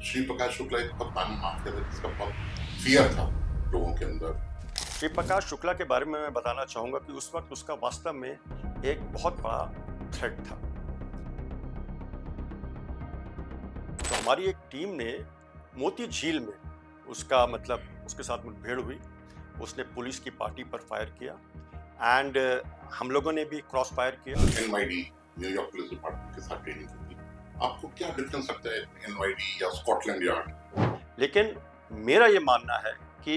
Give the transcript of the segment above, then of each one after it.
श्री प्रकाश शुक्ला एक बहुत नामी माफिया था जिसका बहुत फियर था लोगों के अंदर। श्री प्रकाश शुक्ला के बारे में मैं बताना चाहूँगा कि उस वक्त उसका वास्तव में एक बहुत बड़ा थ्रेट था। तो हमारी एक टीम ने मोती झील में उसके साथ मुठभेड़ हुई। उसने पुलिस की पार्टी पर फायर किया एंड हम लोगों ने भी क्रॉस फायर किया। NYD न्यूयॉर्क पुलिस डिपार्टमेंट के साथ ट्रेनिंग की थी। आपको क्या डिफरेंस लगता है NYD या स्कॉटलैंड यार्ड? लेकिन मेरा ये मानना है कि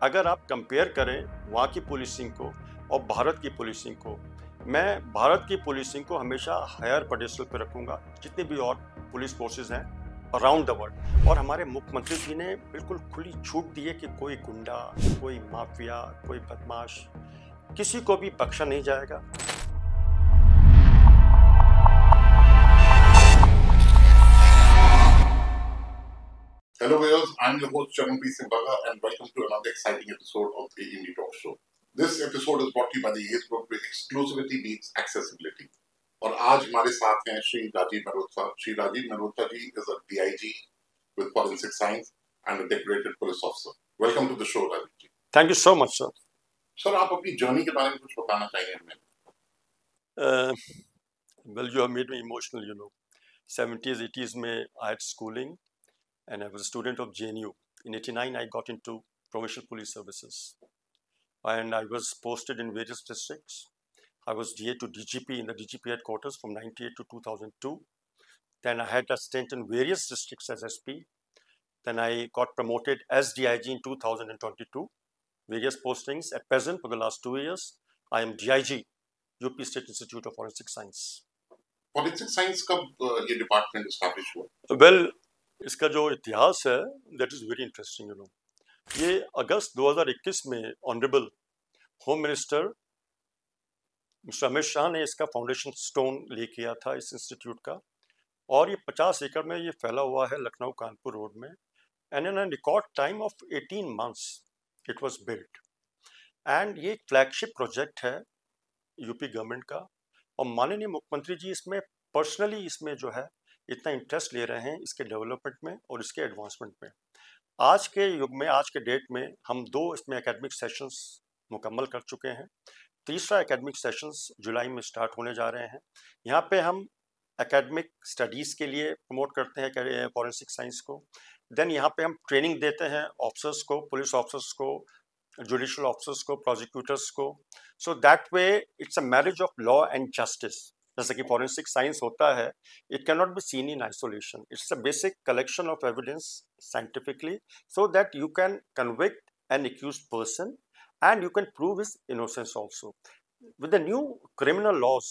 अगर आप कंपेयर करें वहाँ की पुलिसिंग को और भारत की पुलिसिंग को, मैं भारत की पुलिसिंग को हमेशा हायर पेडेस्टल पे रखूँगा जितने भी और पुलिस फोर्सेस हैं अराउंड द वर्ल्ड। और हमारे मुख्यमंत्री जी ने बिल्कुल खुली छूट दी है कि कोई गुंडा, कोई माफिया, कोई बदमाश, किसी को भी बख्शा नहीं जाएगा। Hello viewers, I'm your host Charanpreet Singh Baga and welcome to another exciting episode of the Indie Talk Show. This episode is brought to you by the Ace Group where exclusivity meets accessibility. और आज हमारे साथ हैं Shri Rajiv Malhotra. Shri Rajiv Malhotra ji is a DIG with Forensic Science and a decorated police officer. Welcome to the show, Rajiv ji. Thank you so much, sir. Sir, आप अपनी journey के बारे में कुछ बताना चाहिए हमें? Well, you have made me emotional, you know. 70s, 80s में I had schooling and I was a student of JNU. In 89, I got into provincial police services and I was posted in various districts. I was DA to DGP in the DGP headquarters from 98 to 2002. Then I had a stint in various districts as SP. Then I got promoted as DIG in 2022. Various postings. At present, for the last 2 years, I am DIG, UP State Institute of Forensic Science. Forensic Science कब ये department establish हुआ? Well, इसका जो इतिहास है that is very interesting, you know. ये अगस्त 2021 में honourable home minister mister Amit Shah ने इसका फाउंडेशन स्टोन ले किया था इस इंस्टीट्यूट का, और ये 50 एकड़ में ये फैला हुआ है लखनऊ कानपुर रोड में। And in record time of 18 months it was built. And ये एक फ्लैगशिप प्रोजेक्ट है यूपी गवर्नमेंट का, और माननीय मुख्यमंत्री जी इसमें पर्सनली इसमें जो है इतना इंटरेस्ट ले रहे हैं इसके डेवलपमेंट में और इसके एडवांसमेंट में। आज के युग में, आज के डेट में हम 2 इसमें एकेडमिक सेशंस मुकम्मल कर चुके हैं। तीसरा एकेडमिक सेशंस जुलाई में स्टार्ट होने जा रहे हैं। यहाँ पे हम एकेडमिक स्टडीज़ के लिए प्रमोट करते हैं फॉरेंसिक साइंस को। देन यहाँ पे हम ट्रेनिंग देते हैं ऑफिसर्स को, पुलिस ऑफिसर्स को, जुडिशल ऑफिसर्स को, प्रोसिक्यूटर्स को। So that way it's a marriage of law and justice. जैसे कि फॉरेंसिक साइंस होता है, it can not be seen in isolation. It's a basic collection of evidence scientifically so that you can convict N accused person and you can prove his innocence also. With the new criminal laws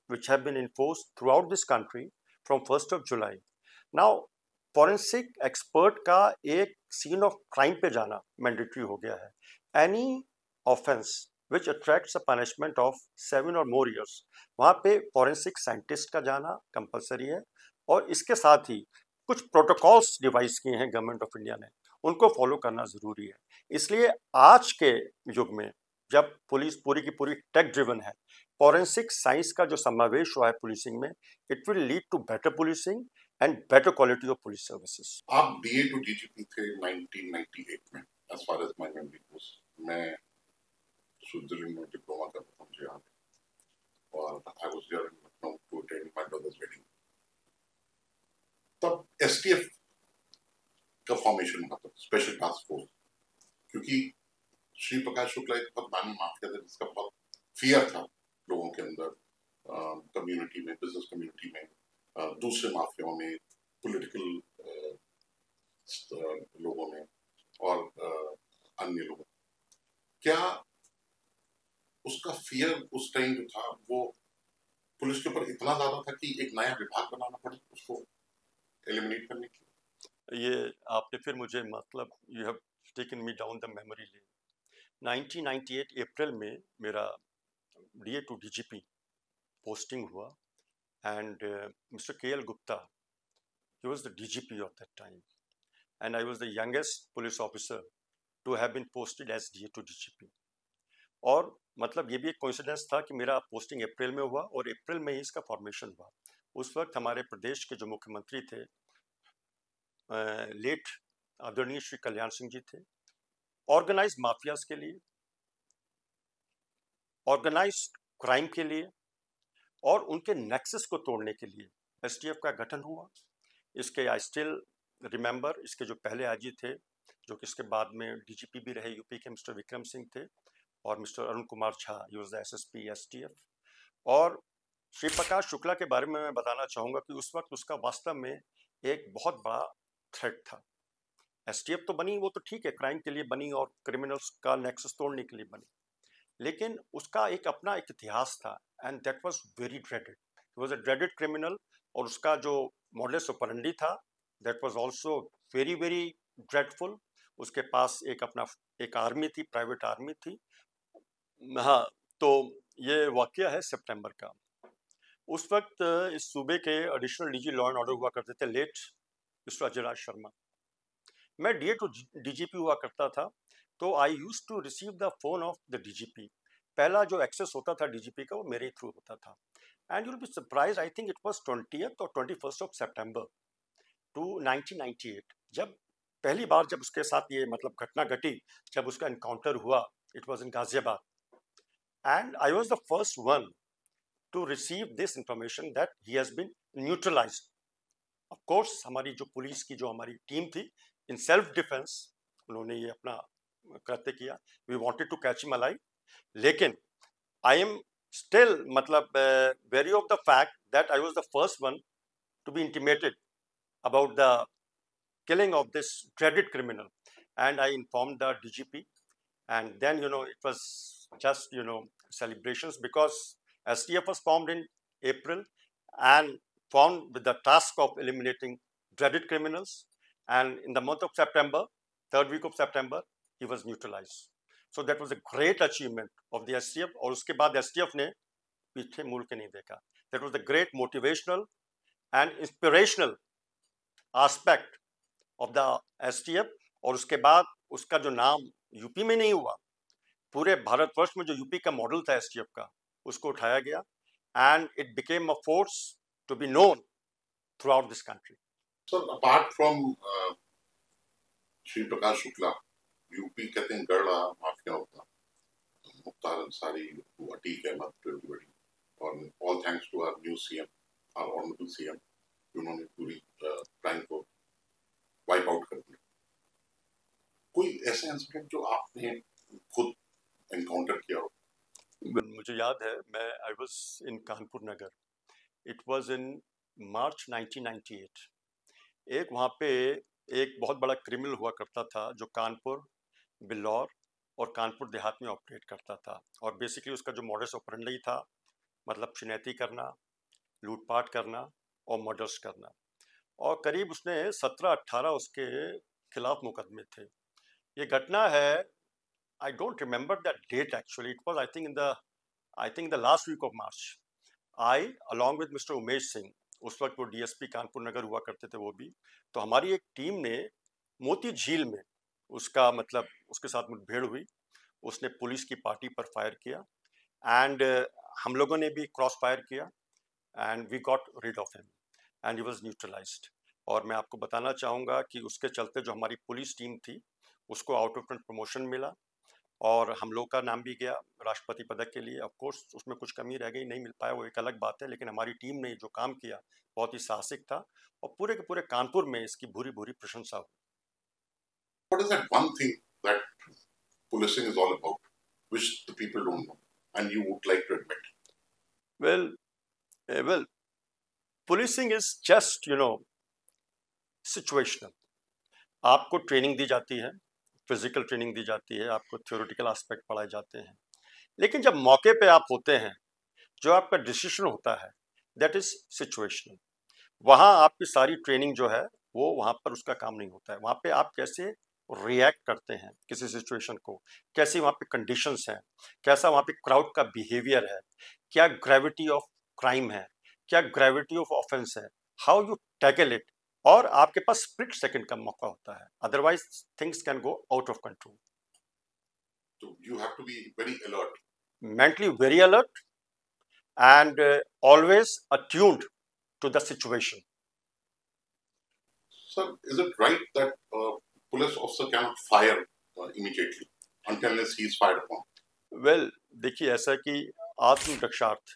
which have been enforced throughout this country from 1st of July, now forensic expert का एक scene of crime पे जाना mandatory हो गया है. Any offense which attracts a punishment of 7 or more years, वहाँ पे forensic scientist का जाना compulsory है, और इसके साथ ही कुछ प्रोटोकॉल्स डिवाइस किए हैं गवर्नमेंट ऑफ इंडिया ने, उनको फॉलो करना ज़रूरी है। इसलिए आज के युग में जब पुलिस पूरी की पूरी टेक ड्रिवन है, फॉरेंसिक साइंस का जो समावेश हुआ है पुलिसिंग में, it will lead to better policing and better quality of police services. आप DA to DGP थे 1998 में, as far as my memory goes. मैं स्विट्जरलैंड में डिप्लोमा कर रहा था, मुझे याद है, और I was there in Lucknow to attend my brother's wedding. तब STF का फॉर्मेशन हुआ था, स्पेशल टास्क फोर्स, क्योंकि श्री प्रकाश शुक्ला एक बहुत नामी माफिया था जिसका बहुत फियर था लोगों के अंदर, कम्युनिटी में, बिजनेस कम्युनिटी में, दूसरे माफियाओं में, पॉलिटिकल लोगों में और अन्य लोगों में। क्या उसका फियर उस टाइम जो था वो पुलिस के ऊपर इतना ज्यादा था कि एक नया विभाग बनाना पड़ा उसको एलिमिनेट करने की? ये आपने फिर मुझे you have taken me down the memory lane. 1998 अप्रैल में मेरा DA to DGP पोस्टिंग हुआ, and mister KL Gupta, he was the DGP of that time, and I was the youngest police officer to have been posted as DA to DGP. और ये भी एक coincidence था कि मेरा posting अप्रैल में हुआ और अप्रैल में ही इसका फॉर्मेशन हुआ। उस वक्त हमारे प्रदेश के जो मुख्यमंत्री थे लेट आदरणीय श्री कल्याण सिंह जी थे, ऑर्गेनाइज माफियाज के लिए, ऑर्गेनाइज क्राइम के लिए और उनके नेक्सस को तोड़ने के लिए एसटीएफ का गठन हुआ। इसके आई स्टिल रिमेंबर, इसके जो पहले आईजी थे, जो कि इसके बाद में डीजीपी भी रहे यूपी के, मिस्टर विक्रम सिंह थे, और mister Arun Kumar Jha, he was the SSP STF. और श्री प्रकाश शुक्ला के बारे में मैं बताना चाहूँगा कि उस वक्त उसका वास्तव में एक बहुत बड़ा थ्रेट था। एसटीएफ तो बनी, वो तो ठीक है, क्राइम के लिए बनी और क्रिमिनल्स का नेक्सस तोड़ने के लिए बनी, लेकिन उसका एक अपना एक इतिहास था, and that was very dreaded. He was a dreaded criminal, और उसका जो मॉडस ऑपरेंडी था that was also very very dreadful. उसके पास एक अपना एक आर्मी थी, प्राइवेट आर्मी थी। हाँ, तो ये वाकया है सितंबर का। उस वक्त इस सूबे के additional DG law and order हुआ करते थे लेट मिस्टर अजयराज शर्मा। मैं डीए टू डीजीपी हुआ करता था, तो I used to receive the phone of the DGP. पहला जो एक्सेस होता था डीजीपी का वो मेरे थ्रू होता था। And you will be surprise, I think it was 20th और 21st ऑफ सितंबर टू 1998, जब पहली बार जब उसके साथ ये मतलब घटना घटी, जब उसका एनकाउंटर हुआ, it was in Ghaziabad, and I was the first one to receive this information that he has been neutralised. Of course हमारी जो पुलिस की जो हमारी टीम थी, इन सेल्फ डिफेंस उन्होंने ये अपना कृत्य किया। We wanted to catch him alive, लेकिन आई एम स्टिल मतलब very of the fact that I was the first one to be intimated about the killing of this dreaded criminal, and I informed the DGP, and then it was just celebrations, because STF was formed in April and formed with the task of eliminating dreaded criminals, and in the month of September, third week of September, he was neutralized. So that was a great achievement of the STF, और उसके बाद STF ने पीछे मुड़ के नहीं देखा। That was the great motivational and inspirational aspect of the STF, और उसके बाद उसका जो नाम यूपी में नहीं हुआ, पूरे भारतवर्ष में जो यूपी का मॉडल था एसटीएफ का, उसको उठाया गया, and it became a force to be known throughout this country. Sir, apart from Shri Prakash Shukla, UP कहते हैं गढ़ा माफिया होता, मुख्तार अंसारी, अटीक अहमद, और all thanks to our new CM, our honourable CM, उन्होंने पूरी क्राइम को वाइप आउट कर दिया। कोई ऐसा इंसिडेंट जो आपने खुद एनकाउंटर किया हो? मुझे याद है, मैं I was in Kanpur Nagar, it was in March 1998। एक वहाँ पे एक बहुत बड़ा क्रिमिनल हुआ करता था जो कानपुर, बिल्लौर और कानपुर देहात में ऑपरेट करता था, और बेसिकली उसका जो मॉडस ऑपरेंडी था मतलब चिनैती करना, लूटपाट करना और मर्डर्स करना, और करीब उसने 17-18 उसके खिलाफ मुकदमे थे। ये घटना है, I don't remember that date actually, it was I think the last week of March. I along with mister Umesh Singh, उस वक्त वो डीएसपी कानपुर नगर हुआ करते थे वो भी, तो हमारी एक टीम ने मोती झील में उसका मतलब उसके साथ मुठभेड़ हुई, उसने पुलिस की पार्टी पर फायर किया, एंड हम लोगों ने भी क्रॉस फायर किया, and we got rid of him and he was neutralised. और मैं आपको बताना चाहूँगा कि उसके चलते जो हमारी पुलिस टीम थी उसको आउट ऑफ फ्रंट प्रमोशन मिला, और हम लोग का नाम भी गया राष्ट्रपति पदक के लिए। ऑफ कोर्स उसमें कुछ कमी रह गई, नहीं मिल पाया, वो एक अलग बात है, लेकिन हमारी टीम ने जो काम किया बहुत ही साहसिक था, और पूरे के पूरे कानपुर में इसकी भूरी भूरी प्रशंसा हुई। What is that one thing that policing is all about, which the people don't know, and you would like to admit? Well, policing is just situational. आपको ट्रेनिंग दी जाती है, फिजिकल ट्रेनिंग दी जाती है, आपको थ्योरेटिकल एस्पेक्ट पढ़ाए जाते हैं, लेकिन जब मौके पे आप होते हैं, जो आपका डिसीजन होता है दैट इज सिचुएशनल। वहाँ आपकी सारी ट्रेनिंग जो है वो वहाँ पर उसका काम नहीं होता है। वहाँ पे आप कैसे रिएक्ट करते हैं किसी सिचुएशन को, कैसी वहाँ पे कंडीशंस हैं, कैसा वहाँ पे क्राउड का बिहेवियर है, क्या ग्रेविटी ऑफ क्राइम है, क्या ग्रेविटी ऑफ ऑफेंस है, हाउ यू टैकल इट, और आपके पास स्प्लिट सेकंड का मौका होता है, otherwise things can go out of control. So you have to be very alert. Mentally very alert and always attuned to the situation. Sir, is it right that police officer cannot fire immediately unless he is fired upon? Well देखिए ऐसा कि आत्मरक्षार्थ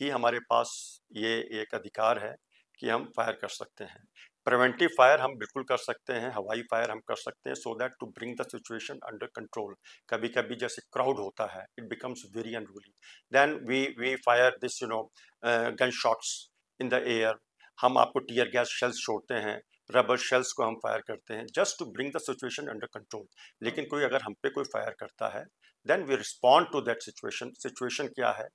ही हमारे पास ये एक अधिकार है कि हम फायर कर सकते हैं। प्रिवेंटिव फायर हम बिल्कुल कर सकते हैं, हवाई फायर हम कर सकते हैं, so that to bring the situation under control. कभी कभी जैसे क्राउड होता है, it becomes very unruly, then we fire this gun shots in the air. हम आपको टीयर गैस शेल्स छोड़ते हैं, रबर शेल्स को हम फायर करते हैं just to bring the situation under control. लेकिन कोई अगर हम पे कोई फायर करता है, then we respond to that situation. Situation क्या है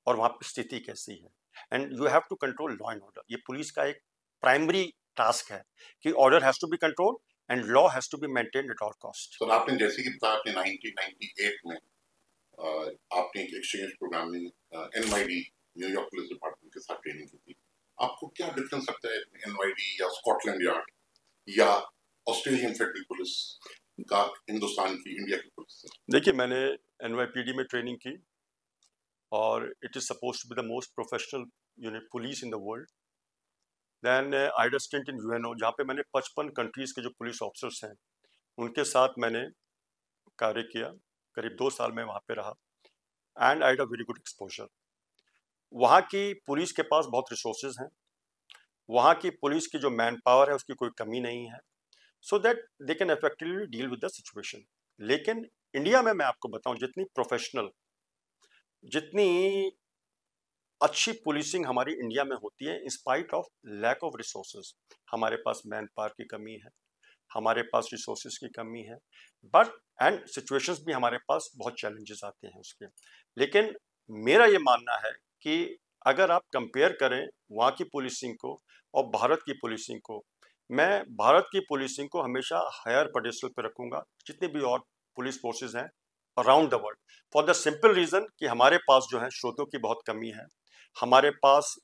और वहाँ पर स्थिति कैसी है, and you have to control law and order. ये पुलिस का एक प्राइमरी टास्क है कि order has to be control and law has to be maintained at all cost. Sir, आपने जैसे कि बताया, आपने 1998 में आपने एक एक्सचेंज प्रोग्राम में NYD न्यूयॉर्क पुलिस डिपार्टमेंट के साथ ट्रेनिंग की थी। आपको क्या डिफरेंस लगता है NYD या स्कॉटलैंड यार्ड या ऑस्ट्रेलियन फेडरल पुलिस का हिंदुस्तान की, इंडिया की पुलिस से? देखिए मैंने NYPD में ट्रेनिंग की और it is suppose to be the most professional unit police in the world. Then I had a stint in UNO, जहाँ पे मैंने 55 कंट्रीज के जो पुलिस ऑफिसर्स हैं उनके साथ मैंने कार्य किया। करीब 2 साल में वहाँ पे रहा and I had a very good exposure. वहाँ की पुलिस के पास बहुत रिसोर्सेज हैं, वहाँ की पुलिस की जो मैन पावर है उसकी कोई कमी नहीं है, so that they can effectively deal with the situation. लेकिन इंडिया में मैं आपको बताऊं, जितनी प्रोफेशनल, जितनी अच्छी पुलिसिंग हमारी इंडिया में होती है, in spite of lack of resources, हमारे पास मैन पावर की कमी है, हमारे पास रिसोर्सेज की कमी है, बट एंड सिचुएशंस भी हमारे पास बहुत चैलेंजेस आते हैं उसके। लेकिन मेरा ये मानना है कि अगर आप कंपेयर करें वहाँ की पुलिसिंग को और भारत की पुलिसिंग को, मैं भारत की पुलिसिंग को हमेशा हायर पेडेस्टल पे रखूंगा जितने भी और पुलिस फोर्सेज हैं around the world, for the simple reason कि हमारे पास जो है स्रोतों की बहुत कमी है, हमारे पास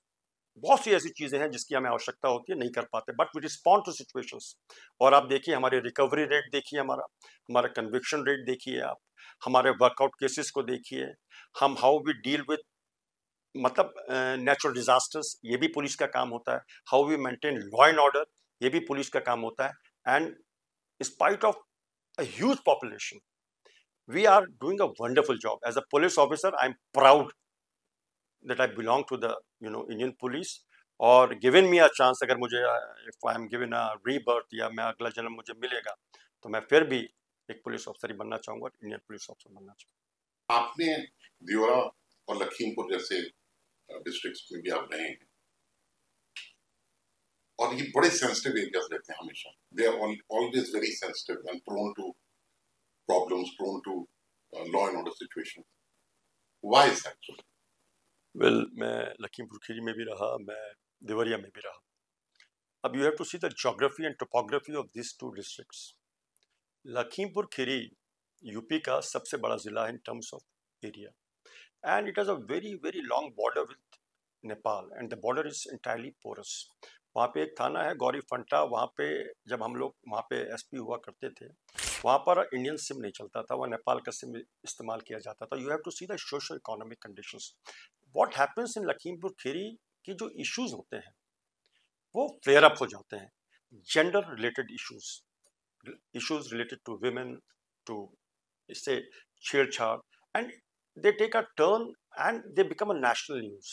बहुत सी ऐसी चीज़ें हैं जिसकी हमें आवश्यकता होती है, नहीं कर पाते, but we respond to situations. और आप देखिए हमारे रिकवरी रेट देखिए, हमारा हमारा कन्विक्शन रेट देखिए, आप हमारे वर्कआउट केसेस को देखिए, हम हाउ वी डील विद मतलब नेचुरल डिजास्टर्स, ये भी पुलिस का काम होता है, how we maintain law and order, ये भी पुलिस का काम होता है। And spite of a huge population, we are doing a wonderful job. As a police officer, I'm proud that I belong to the Indian police, और given me a chance, अगर मुझे if I am given a rebirth या मैं अगला जन्म मुझे मिलेगा तो मैं फिर भी एक पुलिस ऑफिसर ही बनना चाहूँगा, इंडियन पुलिस ऑफिसर बनना चाहूँगा। आपने दियोरा और लखीमपुर जैसे डिस्ट्रिक्ट्स में भी आप रहे हैं और ये बड़े सेंसिटिव एरियाज रहते हैं हमेशा। They are always very sensitive and prone to problems, prone to law and order situation. Why is that? Well, मैं लखीमपुर खीरी में भी रहा, मैं देवरिया में भी रहा। अब you have to see the geography and topography of this two districts. Lakhimpur Kheri UP का सबसे बड़ा जिला है in terms of area, and it has a very very long border with Nepal, and the border is entirely porous. वहाँ पे एक थाना है गौरी फंटा, वहाँ पे जब हम लोग वहाँ पे SP हुआ करते थे, वहाँ पर इंडियन सिम नहीं चलता था, वह नेपाल का सिम इस्तेमाल किया जाता था। You have to see the socio economic conditions. What happens in Lakhimpur Kheri की जो इश्यूज होते हैं वो फ्लेयर अप हो जाते हैं, gender related issues, issues related to women, to इससे छेड़छाड़, and they take a turn and they become a national news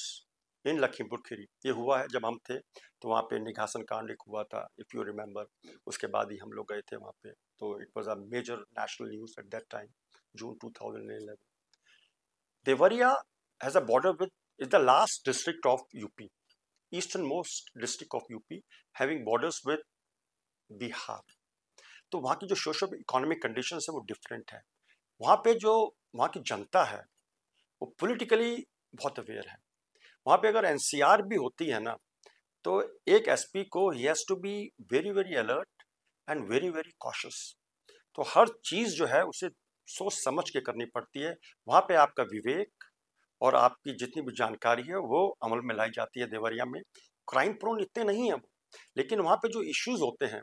in Lakhimpur Kheri. ये हुआ है जब हम थे तो वहाँ पे निघासन कांड एक हुआ था, if you remember, उसके बाद ही हम लोग गए थे वहाँ पे, तो it was a major national news at that time, June 2011. Devariya has a border with, is the last district of UP, easternmost district of UP, having borders with Bihar. तो वहाँ की जो सोशो इकोनॉमिक कंडीशंस है वो different है। वहाँ पे जो वहाँ की जनता है वो पॉलिटिकली बहुत अवेयर है। वहाँ पे अगर NCR भी होती है ना, तो एक SP को ही has to be very very alert and very very cautious. तो हर चीज़ जो है उसे सोच समझ के करनी पड़ती है। वहाँ पे आपका विवेक और आपकी जितनी भी जानकारी है वो अमल में लाई जाती है। देवरिया में क्राइम प्रोन इतने नहीं हैं वो, लेकिन वहाँ पे जो इश्यूज होते हैं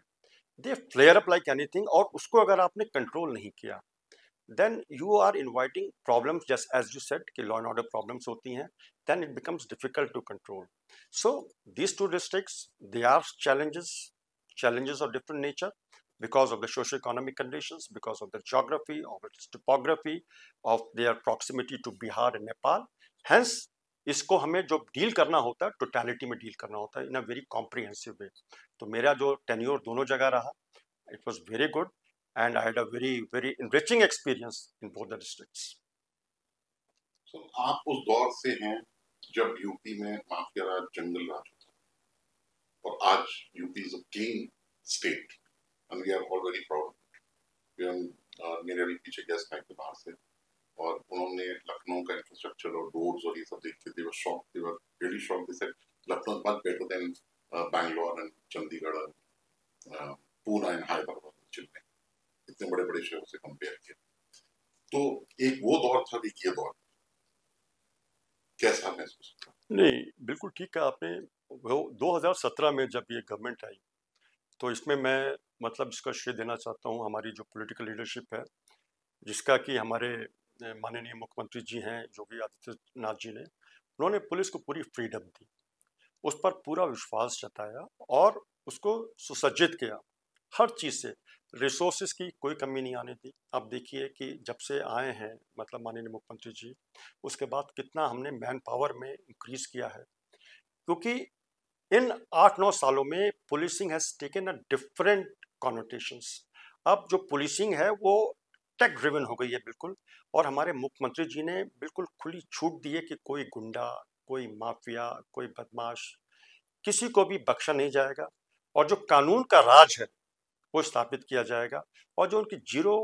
दे फ्लेयर अप लाइक एनीथिंग, और उसको अगर आपने कंट्रोल नहीं किया then you are inviting problems, just as you said कि law and order problems होती हैं, then it becomes difficult to control. So these two districts, they are challenges, challenges of different nature because of the socio-economic conditions, because of the geography, of its topography, of their proximity to Bihar and Nepal. Hence, इसको हमें जो deal करना होता है totality में deal करना होता है इन अ वेरी कॉम्प्रिहेंसिव वे. तो मेरा जो टेन्योर दोनों जगह रहा, it was very good and I had a very enriching experience in both the districts. So, आप उस दौर से हैं जब यूपी में माफिया राज, जंगल राज था, और आज UP is a clean state and we are all very proud. मेरे अभी पीछे गेस्ट आए थे बाहर से, और उन्होंने लखनऊ का इंफ्रास्ट्रक्चर और रोड्स और ये सब देख के they were shocked, they were really shocked. They said Lucknow is much better than Bangalore and Chandigarh and Poona and Hyderabad, Chennai, इतने बड़े बड़े शहरों से कंपेयर किया. तो एक वो दौर था, एक ये दौर. कैसा महसूस था? नहीं, बिल्कुल ठीक कहा आपने. वो 2017 में जब ये गवर्नमेंट आई, तो इसमें मैं मतलब इसका श्रेय देना चाहता हूँ हमारी जो पॉलिटिकल लीडरशिप है, जिसका कि हमारे माननीय मुख्यमंत्री जी हैं योगी आदित्यनाथ जी ने, उन्होंने पुलिस को पूरी फ्रीडम दी, उस पर पूरा विश्वास जताया और उसको सुसज्जित किया हर चीज़ से. रिसोर्सेज की कोई कमी नहीं आने दी. आप देखिए कि जब से आए हैं मतलब माननीय मुख्यमंत्री जी, उसके बाद कितना हमने मैन पावर में इंक्रीज किया है, क्योंकि इन 8-9 सालों में policing has taken a different connotations. अब जो पुलिसिंग है वो टेक ड्रिवन हो गई है बिल्कुल, और हमारे मुख्यमंत्री जी ने बिल्कुल खुली छूट दी है कि कोई गुंडा, कोई माफिया, कोई बदमाश, किसी को भी बख्शा नहीं जाएगा, और जो कानून का राज है वो स्थापित किया जाएगा. और जो उनकी जीरो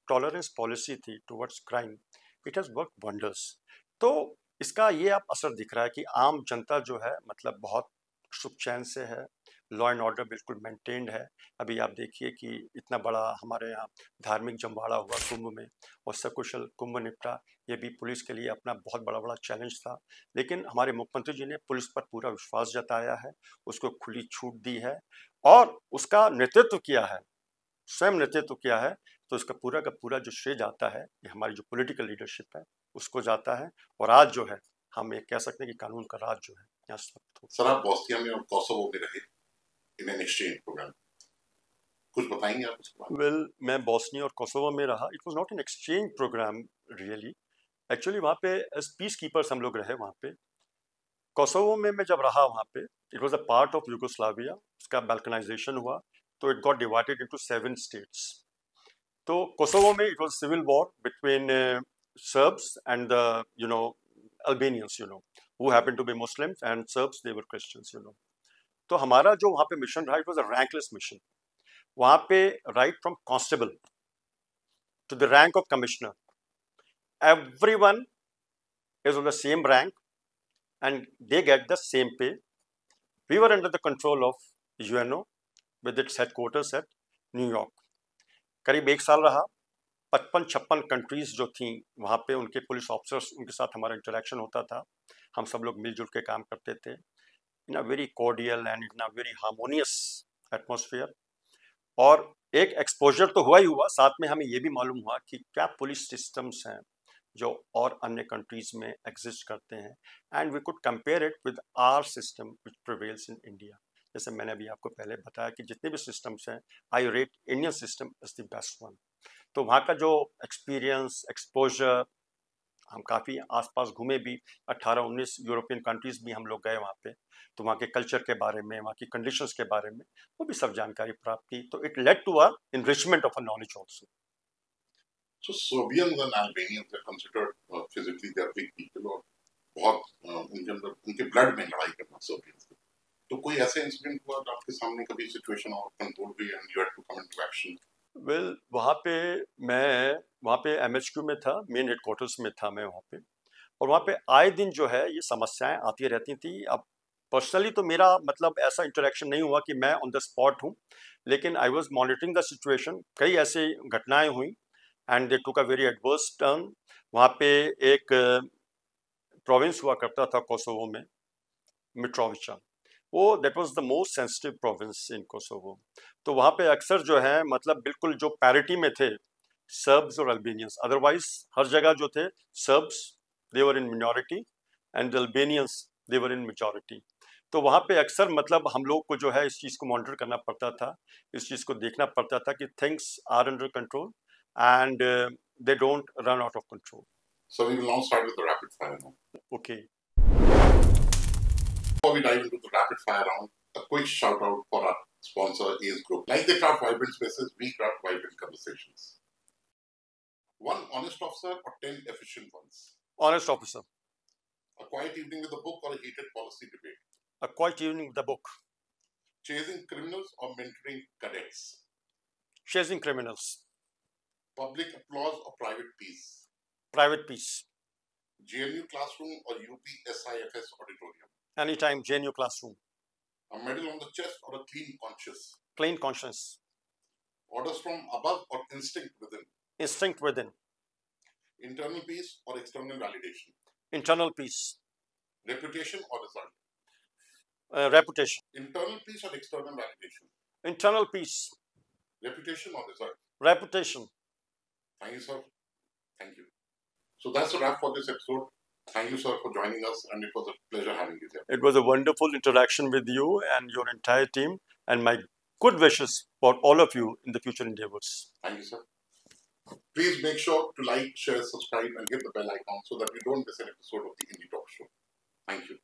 टॉलरेंस पॉलिसी थी towards crime, it has work wonders. तो इसका ये अब असर दिख रहा है कि आम जनता जो है मतलब बहुत सुख चैन से है, लॉ एंड ऑर्डर बिल्कुल मेंटेन्ड है. अभी आप देखिए कि इतना बड़ा हमारे यहाँ धार्मिक जमवाड़ा हुआ कुंभ में, और सकुशल कुंभ निपटा. ये भी पुलिस के लिए अपना बहुत बड़ा चैलेंज था, लेकिन हमारे मुख्यमंत्री जी ने पुलिस पर पूरा विश्वास जताया है, उसको खुली छूट दी है और उसका नेतृत्व किया है, स्वयं नेतृत्व किया है. तो इसका पूरा का पूरा जो श्रेय जाता है ये हमारी जो पॉलिटिकल लीडरशिप है उसको जाता है. और आज जो है हम ये कह सकते हैं कि कानून का राज जो है यहाँ स्थापित हो. सर, आप बॉस्निया में और कोसोवो में रहे इन एन एक्सचेंज प्रोग्राम, कुछ बताएंगे आप उसके बारे में? वेल, मैं बॉस्निया और कोसोवो में रहा. It was not an exchange program really. Actually वहाँ पे एज पीस कीपर्स हम लोग रहे वहाँ पे. कोसोवो में मैं जब रहा वहाँ पे, it was a part of Yugoslavia. उसका बाल्कनाइजेशन हुआ तो it got divided into 7 states. तो कोसोवो में it was civil war between Serbs and the Albanians, who happened to be Muslims, and Serbs they were Christians. तो हमारा जो वहाँ पे मिशन रहा, it was a rankless mission. वहाँ पे right from constable to the rank of commissioner, everyone is on the same rank and they get the same pay. We were under the control of UNO with its headquarters at New York. करीब 1 साल रहा. 55-56 countries जो थी वहाँ पे उनके police officers, उनके साथ हमारा इंटरेक्शन होता था. हम सब लोग मिलजुल के काम करते थे in a very cordial and in a very harmonious atmosphere. और एक एक्सपोजर तो हुआ ही हुआ, साथ में हमें ये भी मालूम हुआ कि क्या पुलिस सिस्टम्स हैं जो और अन्य कंट्रीज में एग्जिस्ट करते हैं, and we could compare it with our system which prevails in India. जैसे मैंने अभी आपको पहले बताया कि जितने भी सिस्टम्स हैं, आई rate Indian system is the best one. तो वहाँ का जो एक्सपीरियंस, एक्सपोजर, हम काफ़ी आसपास घूमे भी. 18-19 यूरोपियन कंट्रीज भी हम लोग गए वहाँ पे. तो वहाँ के कल्चर के बारे में, वहाँ की कंडीशंस के बारे में वो भी सब जानकारी प्राप्त की. तो it led to a enrichment of a knowledge also. So Serbians and Albanians are considered physically they are big people, और बहुत उनके अंदर उनके ब्लड में लड़ाई करना सर्बियंस. तो कोई ऐसा इंसिडेंट हुआ आपके सामने, कभी सिचुएशन और कंट्रोल हुई and you had to come into action? Well, वहाँ पे MHQ में था, मेन हेडक्वार्टर्स में था मैं वहाँ पे. और वहाँ पे आए दिन जो है ये समस्याएं आती रहती थी. अब पर्सनली तो मेरा मतलब ऐसा इंटरेक्शन नहीं हुआ कि मैं ऑन द स्पॉट हूँ, लेकिन I was monitoring the situation. कई ऐसी घटनाएं हुई and they took a very adverse turn. वहाँ पे एक प्रोविंस हुआ करता था कोसोवो में, मिट्रोविचा. वो that was the most sensitive province in Kosovo. तो वहाँ पे अक्सर जो है मतलब बिल्कुल जो पैरिटी में थे सर्ब्स और अल्बेनियंस. अदरवाइज हर जगह जो थे Serbs they were in minority and the Albanians they were in majority. तो वहाँ पे अक्सर मतलब हम लोग को जो है इस चीज़ को मॉनिटर करना पड़ता था, इस चीज़ को देखना पड़ता था कि things are under control and they don't run out of control. So we will now start with the rapid fire round. Okay. Before we dive into the rapid fire round, a quick shout out for our sponsor, Ace Group. Like they craft vibrant spaces, we craft vibrant conversations. One honest officer or 10 efficient ones? Honest officer. A quiet evening with a book or a heated policy debate? A quiet evening with a book. Chasing criminals or mentoring cadets? Chasing criminals. Public applause or private peace? Private peace. JNU classroom or UP SIFS auditorium? Anytime JNU classroom. A medal on the chest or a clean conscience? Clean conscience. Orders from above or instinct within? Instinct within. Internal peace or external validation? Internal peace. Reputation or result? Reputation. Internal peace or external validation? Internal peace. Reputation or result? Reputation. Thank you, sir. Thank you. So that's a wrap for this episode. Thank you, sir, for joining us, and it was a pleasure having you here. It was a wonderful interaction with you and your entire team, and my good wishes for all of you in the future endeavors. Thank you, sir. Please make sure to like, share, subscribe, and hit the bell icon so that you don't miss an episode of the Indie Talk Show. Thank you.